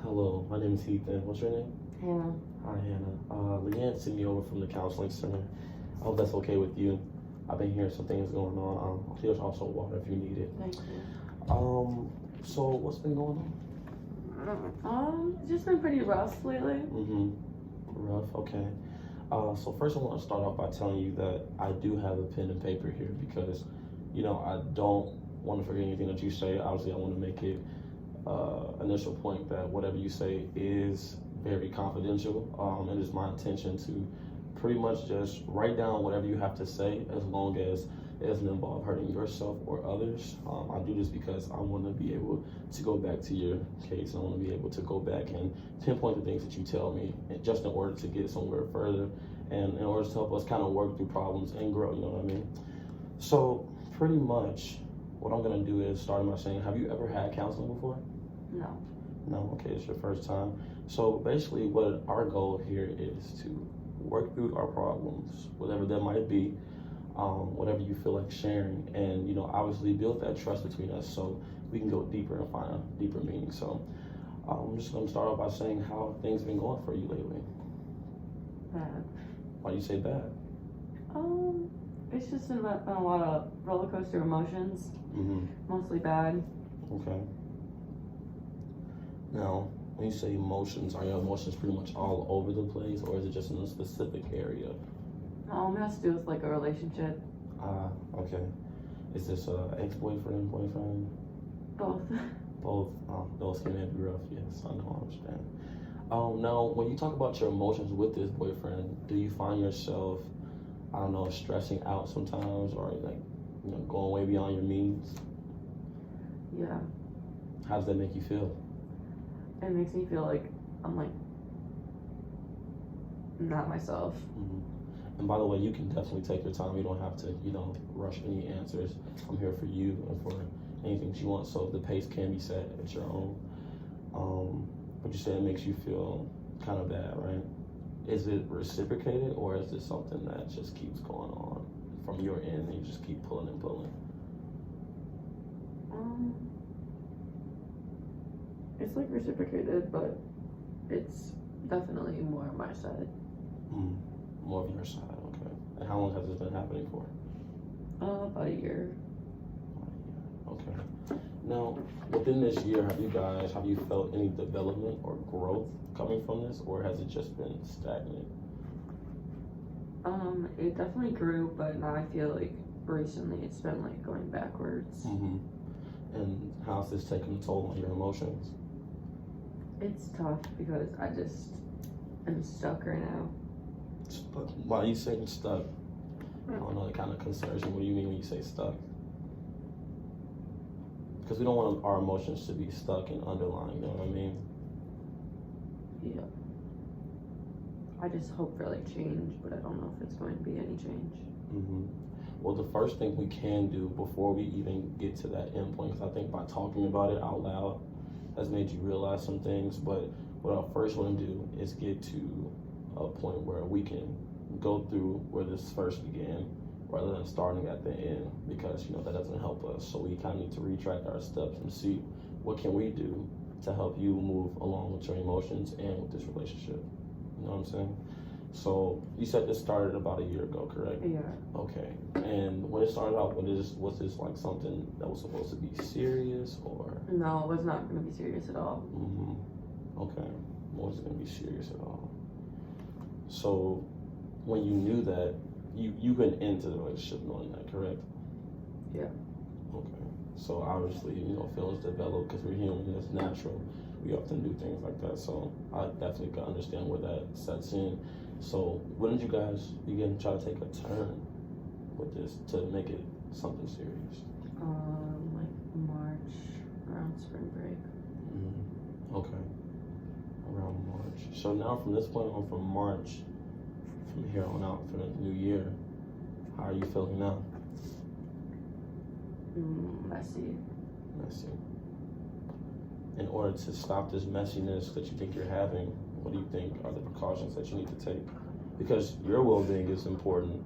Hello, my name is Ethan. What's your name? Hannah. Hi, Hannah. Leanne sent me over from the counseling center. I hope that's okay with you. I've been hearing some things going on. Here's also water if you need it. Thank you. So what's been going on? It's just been pretty rough lately. Rough, okay. So first I want to start off by telling you that I do have a pen and paper here because, I don't want to forget anything that you say. Obviously, I want to make it initial point that whatever you say is very confidential. It is my intention to pretty much just write down whatever you have to say as long as it doesn't involve hurting yourself or others. I do this because I want to be able to go back to your case. I want to be able to go back and pinpoint the things that you tell me, and just in order to get somewhere further and in order to help us kind of work through problems and grow, you know what I mean? So pretty much what I'm going to do is start by saying, have you ever had counseling before? No. No, okay, it's your first time. So basically what our goal here is to work through our problems, whatever that might be, whatever you feel like sharing, and obviously build that trust between us so we can go deeper and find a deeper meaning. So I'm just going to start off by saying how things been going for you lately. Bad. Why do you say bad? It's just been a lot of roller coaster emotions. Mostly bad. Okay. Now, when you say emotions, are your emotions pretty much all over the place, or is it just in a specific area? It has to do with like a relationship. Okay. Is this ex-boyfriend, boyfriend? Both. Both. Those can be rough. Yes, I know. I understand. Now, when you talk about your emotions with this boyfriend, do you find yourself, I don't know, stressing out sometimes, or going way beyond your means? Yeah. How does that make you feel? It makes me feel like I'm like not myself. And by the way, you can definitely take your time. You don't have to, rush any answers. I'm here for you and for anything you want. So the pace can be set at your own. But you said it makes you feel kind of bad, right? Is it reciprocated, or is this something that just keeps going on from your end and you just keep pulling and pulling? It's like reciprocated, but it's definitely more on my side. More of your side, okay. And how long has this been happening for? About a year. Okay. Now, within this year, have you felt any development or growth coming from this, or has it just been stagnant? It definitely grew, but now I feel like recently it's been like going backwards. And how's this taking a toll on your emotions? It's tough because I just am stuck right now. Why are you saying stuck? I don't know, it kind of concerns me. What do you mean when you say stuck? Because we don't want our emotions to be stuck and underlying, you know what I mean? Yeah. I just hope for like change, but I don't know if it's going to be any change. Well, the first thing we can do before we even get to that end point, because I think by talking about it out loud has made you realize some things, but what I first want to do is get to a point where we can go through where this first began rather than starting at the end, because that doesn't help us. So we kind of need to retract our steps and see what can we do to help you move along with your emotions and with this relationship. You know what I'm saying? So you said this started about a year ago, correct? Yeah. Okay. And when it started out, was this like something that was supposed to be serious, or? No, it was not going to be serious at all. Okay. Wasn't going to be serious at all. So when you knew that, you went into the relationship knowing that, correct? Yeah. Okay. So obviously, feelings develop because we're human. It's natural. We often do things like that. So I definitely can understand where that sets in. So when did you guys begin to try to take a turn with this to make it something serious? Like March, around spring break. Okay. Around March. So now from this point on, from March, from here on out for the new year, how are you feeling now? Messy. In order to stop this messiness that you think you're having, what do you think are the precautions that you need to take? Because your well-being is important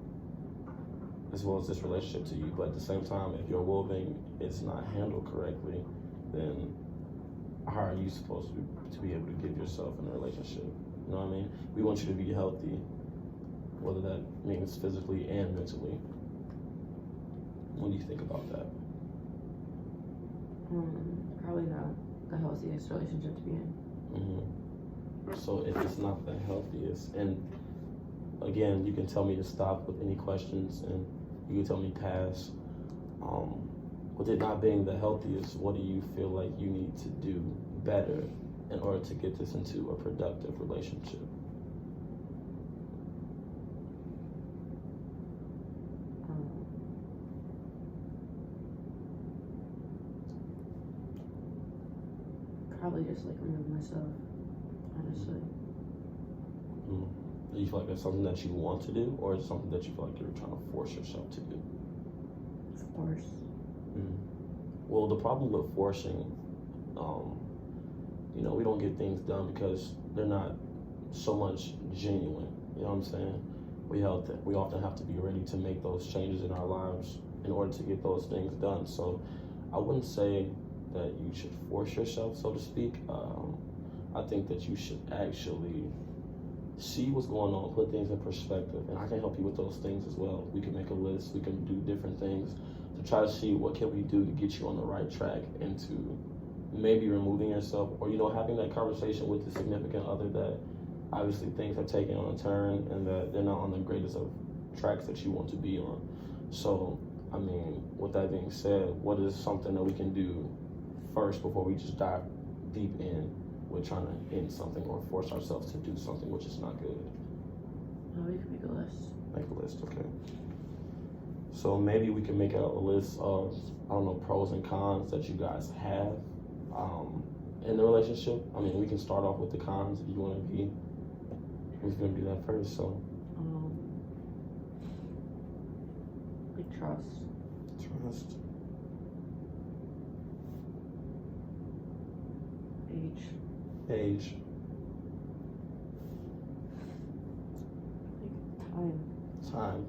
as well as this relationship to you. But at the same time, if your well-being is not handled correctly, then how are you supposed to be able to give yourself in a relationship? You know what I mean? We want you to be healthy, whether that means physically and mentally. What do you think about that? Probably not the healthiest relationship to be in. So if it's not the healthiest, and again, you can tell me to stop with any questions, and you can tell me pass. With it not being the healthiest, what do you feel like you need to do better in order to get this into a productive relationship? Probably just like remove myself, honestly. Do you feel like that's something that you want to do, or is it something that you feel like you're trying to force yourself to do? Force. Well, the problem with forcing, we don't get things done because they're not so much genuine. You know what I'm saying? We often have to be ready to make those changes in our lives in order to get those things done. So I wouldn't say that you should force yourself, so to speak. I think that you should actually see what's going on, put things in perspective, and I can help you with those things as well. We can make a list, we can do different things to try to see what can we do to get you on the right track into maybe removing yourself, or having that conversation with the significant other that obviously things have taken on a turn and that they're not on the greatest of tracks that you want to be on. So, with that being said, what is something that we can do first before we just dive deep in with trying to end something or force ourselves to do something which is not good? We could make a list. Make a list, okay. So maybe we can make a list of, pros and cons that you guys have in the relationship. We can start off with the cons if you want to be. Who's going to do that first? So, like trust. Trust. Age. Like Time.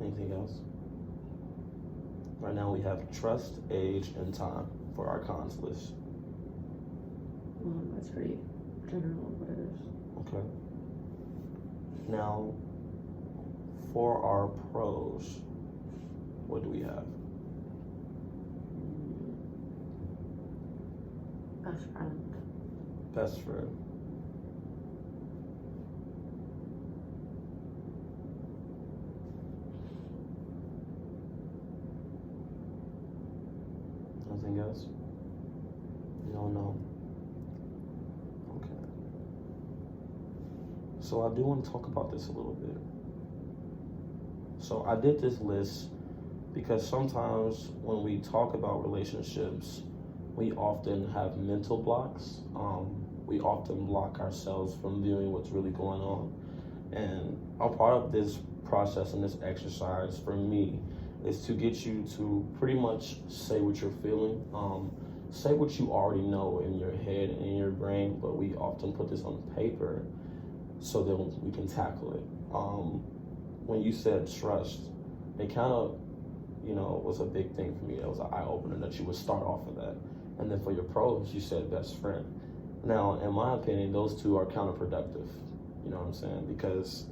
Anything else? Right now we have trust, age, and time for our cons list. That's pretty general, but it is. Okay. Now, for our pros, what do we have? Best friend. Best friend. Nothing else? No. Okay. So I do want to talk about this a little bit. So I did this list because sometimes when we talk about relationships, we often have mental blocks. We often block ourselves from viewing what's really going on. And a part of this process and this exercise for me is to get you to pretty much say what you're feeling. Say what you already know in your head and in your brain, but we often put this on paper so that we can tackle it. When you said trust, it kind of, was a big thing for me. It was an eye-opener that you would start off with that. And then for your pros, you said best friend. Now, in my opinion, those two are counterproductive. You know what I'm saying? Because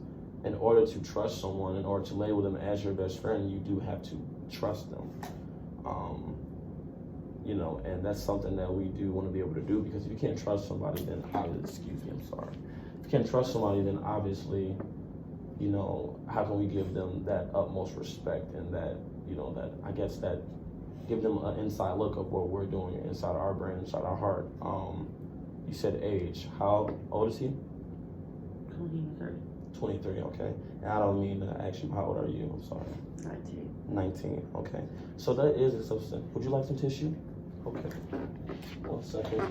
in order to trust someone, in order to label them as your best friend, you do have to trust them. And that's something that we do want to be able to do, because if you can't trust somebody, then if you can't trust somebody, then obviously, how can we give them that utmost respect and that, that give them an inside look of what we're doing inside our brain, inside our heart. You said age. How old is he? 23. 23, okay. And I don't mean to ask you, how old are you? I'm sorry. 19. 19, okay. So that is a substance. Would you like some tissue? Okay. 1 second.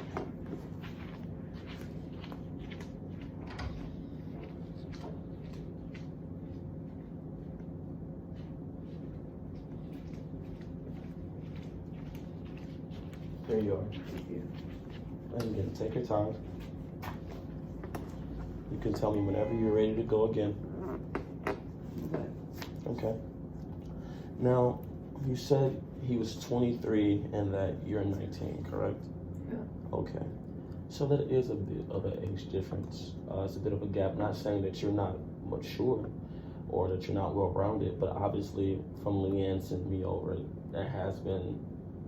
There you are. Thank you. And again, take your time. You can tell me whenever you're ready to go again. Okay. Okay. Now, you said he was 23 and that you're 19, correct? Yeah. Okay. So that is a bit of an age difference. It's a bit of a gap. Not saying that you're not mature or that you're not well-rounded, but obviously from Leanne sending me over, there has been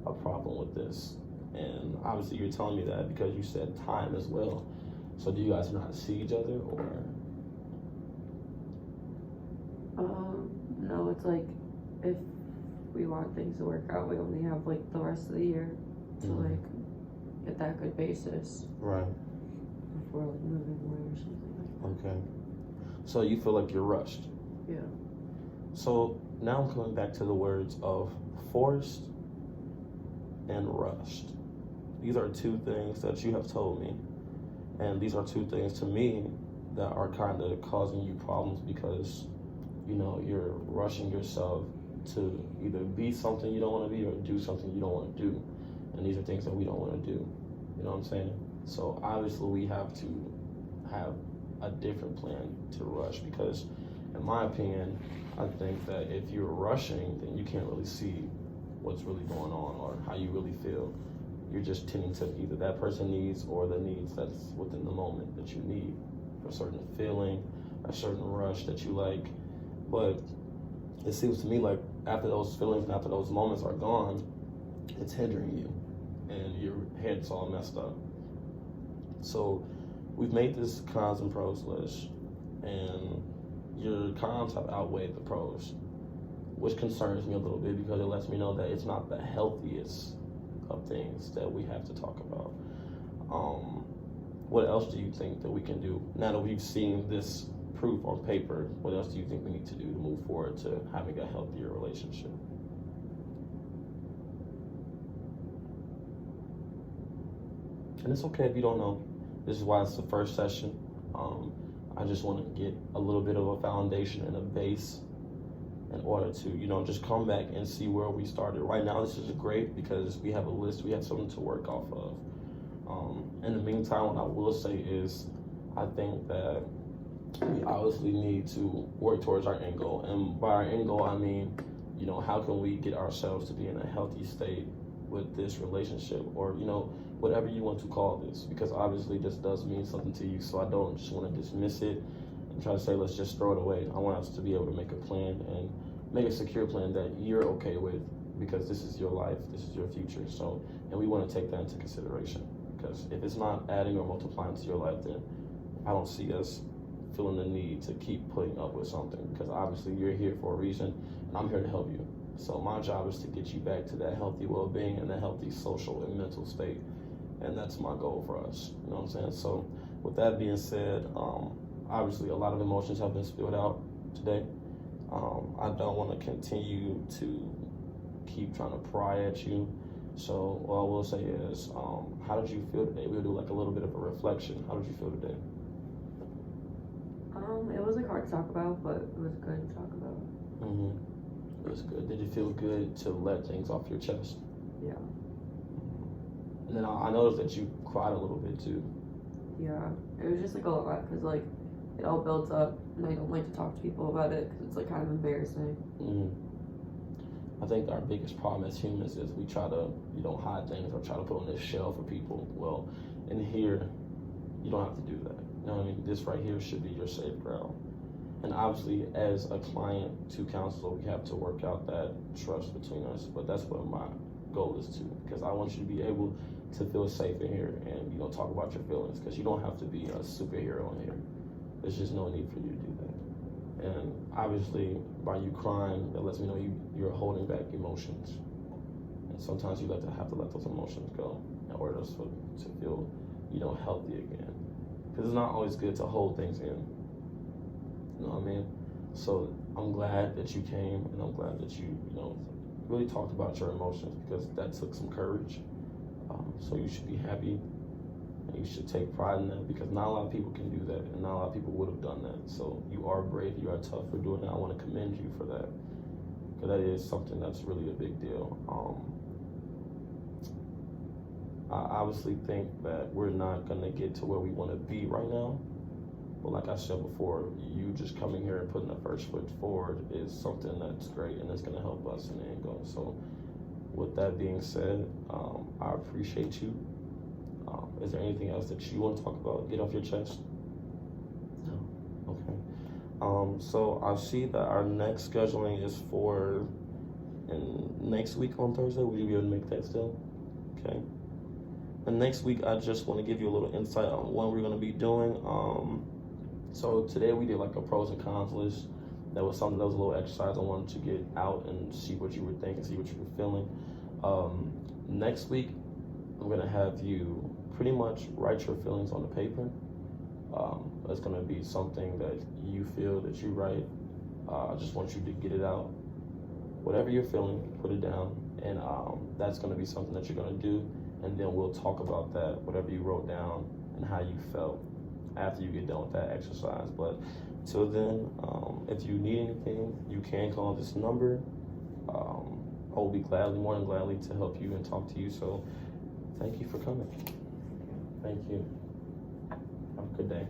a problem with this. And obviously you're telling me that because you said time as well. So do you guys not see each other, or? No, it's like if we want things to work out, we only have like the rest of the year to like get that good basis. Right. Before like moving away or something like Okay. So you feel like you're rushed. that. Yeah. So now I'm coming back to the words of forced and rushed. These are two things that you have told me. And these are two things to me that are kind of causing you problems because, you know, you're rushing yourself to either be something you don't want to be or do something you don't want to do. And these are things that we don't want to do. You know what I'm saying? So obviously we have to have a different plan to rush because, in my opinion, I think that if you're rushing, then you can't really see what's really going on or how you really feel. You're just tending to either that person needs or the needs that's within the moment that you need for a certain feeling, a certain rush that you like. But it seems to me like after those feelings and after those moments are gone, it's hindering you and your head's all messed up. So we've made this cons and pros list, and your cons have outweighed the pros, which concerns me a little bit because it lets me know that it's not the healthiest of things that we have to talk about. What else do you think that we can do now that we've seen this proof on paper? What else do you think we need to do to move forward to having a healthier relationship? And it's okay if you don't know. This is why it's the first session. I just want to get a little bit of a foundation and a base in order to, you know, just come back and see where we started. Right now, this is great because we have a list, we have something to work off of. In the meantime, what I will say is, I think that we obviously need to work towards our end goal. And by our end goal, I mean, you know, how can we get ourselves to be in a healthy state with this relationship, or, you know, whatever you want to call this, because obviously this does mean something to you. So I don't just want to dismiss it and try to say, let's just throw it away. I want us to be able to make a plan and make a secure plan that you're okay with, because this is your life, this is your future. So, and we want to take that into consideration, because if it's not adding or multiplying to your life, then I don't see us feeling the need to keep putting up with something, because obviously you're here for a reason and I'm here to help you. So my job is to get you back to that healthy well-being and that healthy social and mental state. And that's my goal for us, you know what I'm saying? So with that being said, obviously a lot of emotions have been spilled out today. I don't want to continue to keep trying to pry at you. So what I will say is, how did you feel today? We'll do like a little bit of a reflection. How did you feel today? It was like hard to talk about, but it was good to talk about. It was good. Did it feel good to let things off your chest? Yeah. And then I noticed that you cried a little bit too. Yeah. It was just like a lot, because like it all builds up, and I don't like to talk to people about it because it's like kind of embarrassing. I think our biggest problem as humans is we try to, you know, hide things or try to put on this shell for people. Well, in here, you don't have to do that. You know what I mean? This right here should be your safe ground. And obviously, as a client to counselor, we have to work out that trust between us. But that's what my goal is to, because I want you to be able to feel safe in here and, you know, talk about your feelings, because you don't have to be a superhero in here. There's just no need for you to do that. And obviously, by you crying, that lets me know you're holding back emotions. And sometimes you have to let those emotions go in order to feel, you know, healthy again. Because it's not always good to hold things in. You know what I mean? So I'm glad that you came, and I'm glad that you know, really talked about your emotions, because that took some courage. So you should be happy, and you should take pride in that, because not a lot of people can do that, and not a lot of people would have done that. So you are brave, you are tough for doing that. I want to commend you for that, because that is something that's really a big deal. I obviously think that we're not going to get to where we want to be right now, But like I said before, you just coming here and putting the first foot forward is something that's great, and it's gonna help us in the end goal. So, with that being said, I appreciate you. Is there anything else that you want to talk about? Get off your chest. No. Okay. So I see that our next scheduling is for next week on Thursday. Will you be able to make that still? Okay. And next week, I just want to give you a little insight on what we're going to be doing. So today we did like a pros and cons list. That was something that was a little exercise I wanted to get out and see what you were thinking, see what you were feeling. Next week, I'm going to have you pretty much write your feelings on the paper. It's going to be something that you feel that you write. I just want you to get it out. Whatever you're feeling, put it down. And that's going to be something that you're going to do. And then we'll talk about that, whatever you wrote down and how you felt after you get done with that exercise. But till then, if you need anything, you can call this number. I will be more than gladly to help you and talk to you. So thank you for coming. Thank you. Have a good day.